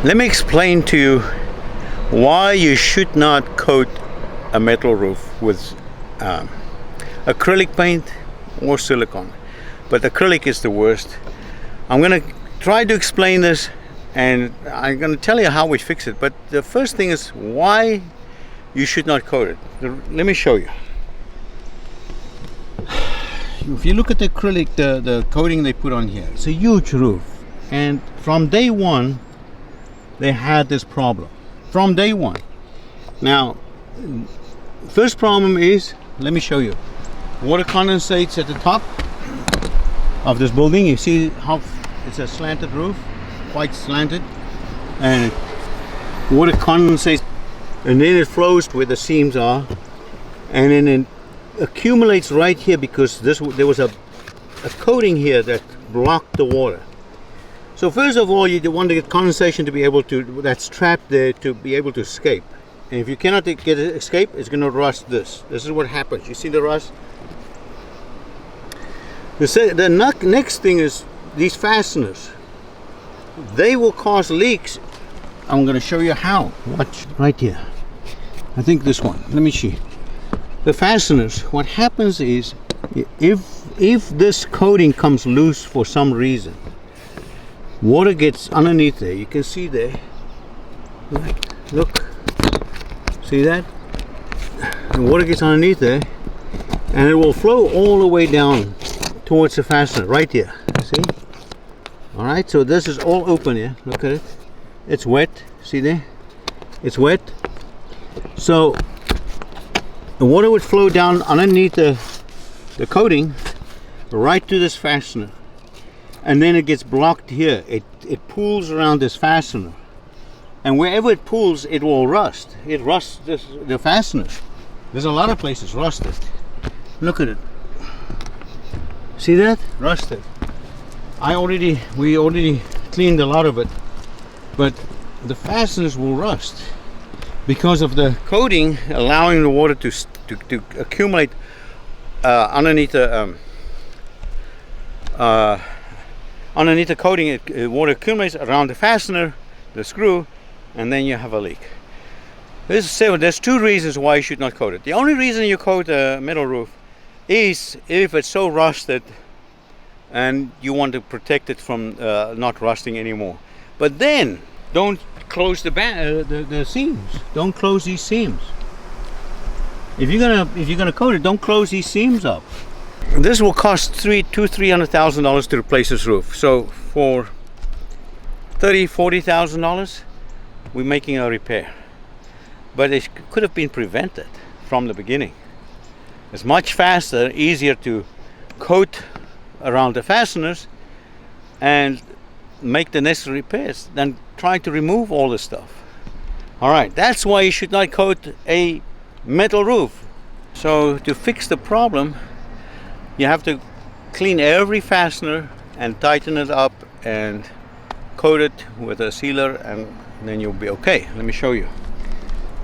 Let me explain to you why you should not coat a metal roof with acrylic paint or silicone. But acrylic is the worst. I'm going to try to explain this, and I'm going to tell you how we fix it. But the first thing is why you should not coat it. Let me show you. If you look at the acrylic, the coating they put on here, it's a huge roof. And from day one, they had this problem. From day one. Now, first problem is, let me show you. Water condensates at the top of this building. You see how it's a slanted roof, quite slanted, and water condensates, and then it flows to where the seams are, and then it accumulates right here because there was a coating here that blocked the water. So first of all, you want to get condensation to be able to, that's trapped there, to be able to escape. And if you cannot get it to escape, it's going to rust this. This is what happens. You see the rust? The next thing is these fasteners. They will cause leaks. I'm going to show you how. Watch right here. I think this one. Let me see. The fasteners. What happens is, if this coating comes loose for some reason, water gets underneath there. You can see there. Look. See that? The water gets underneath there, and it will flow all the way down towards the fastener right here. See? All right. So this is all open here. Look at it. It's wet. See there? It's wet. So the water would flow down underneath the coating right to this fastener, and then it gets blocked here. It pools around this fastener, and wherever it pools, it will rust. It rusts the fasteners. There's a lot of places rusted. Look at it. See that? Rusted. We already cleaned a lot of it, but the fasteners will rust because of the coating allowing the water to accumulate underneath the coating. Water accumulates around the fastener, the screw, and then you have a leak. There's two reasons why you should not coat it. The only reason you coat a metal roof is if it's so rusted and you want to protect it from not rusting anymore. But then don't close the seams. Don't close these seams. If you're gonna coat it, don't close these seams up. This will cost $300,000 to replace this roof. So for $40,000, we're making a repair. But it could have been prevented from the beginning. It's much faster, easier to coat around the fasteners and make the necessary repairs than trying to remove all this stuff. All right, that's why you should not coat a metal roof. So to fix the problem, you have to clean every fastener and tighten it up and coat it with a sealer, and then you'll be okay. Let me show you.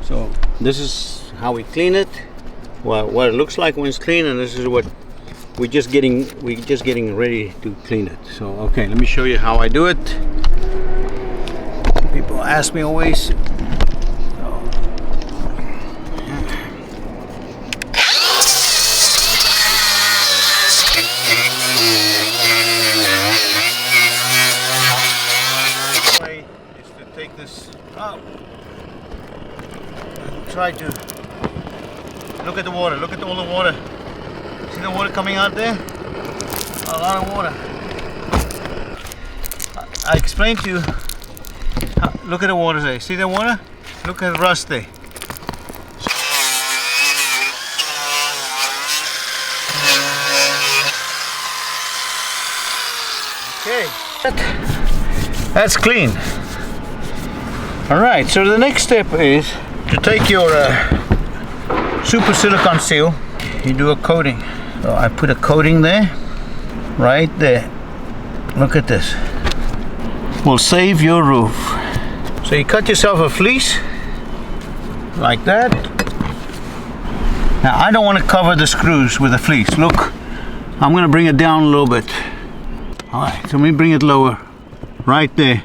So this is how we clean it. Well, what it looks like when it's clean, and this is what we're just getting ready to clean it. So okay, let me show you how I do it. People ask me always. Way is to take this up. Try to look at the water. Look at all the water. See the water coming out there? A lot of water. I explained to you. Look at the water there. See the water? Look at the rust there. Okay. That's clean. All right. So the next step is to take your super silicone seal. You do a coating. So I put a coating there, right there. Look at this. Will save your roof. So you cut yourself a fleece like that. Now I don't want to cover the screws with a fleece. Look, I'm going to bring it down a little bit. All right, so let me bring it lower, right there.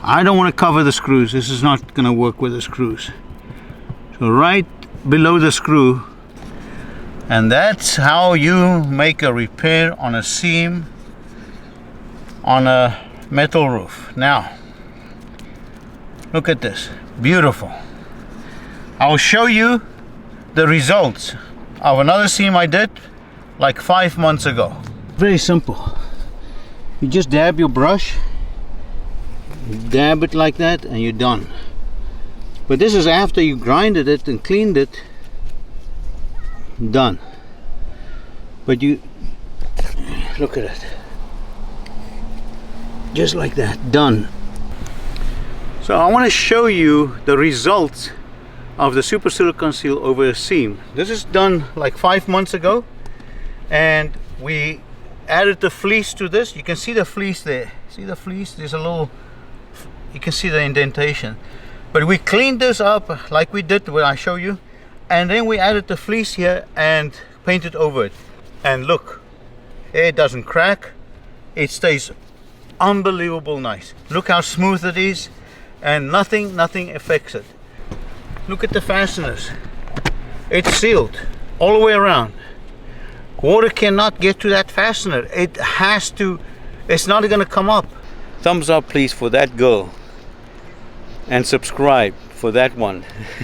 I don't want to cover the screws. This is not going to work with the screws. So right below the screw, and that's how you make a repair on a seam on a metal roof. Now look at this, beautiful. I'll show you the results of another seam I did like 5 months ago. Very simple. You just dab your brush, dab it like that, and you're done. But this is after you grinded it and cleaned it. Done. But you look at it, just like that, done. So I want to show you the results of the super silicone seal over a seam. This is done like 5 months ago, and we added the fleece to this. You can see the fleece there. See the fleece? There's a little, you can see the indentation. But we cleaned this up like we did when I show you, and then we added the fleece here and painted over it. And look, it doesn't crack. It stays unbelievable nice. Look how smooth it is, and nothing affects it. Look at the fasteners. It's sealed all the way around. Water cannot get to that fastener. It has to, it's not going to come up. Thumbs up please for that girl, and subscribe for that one.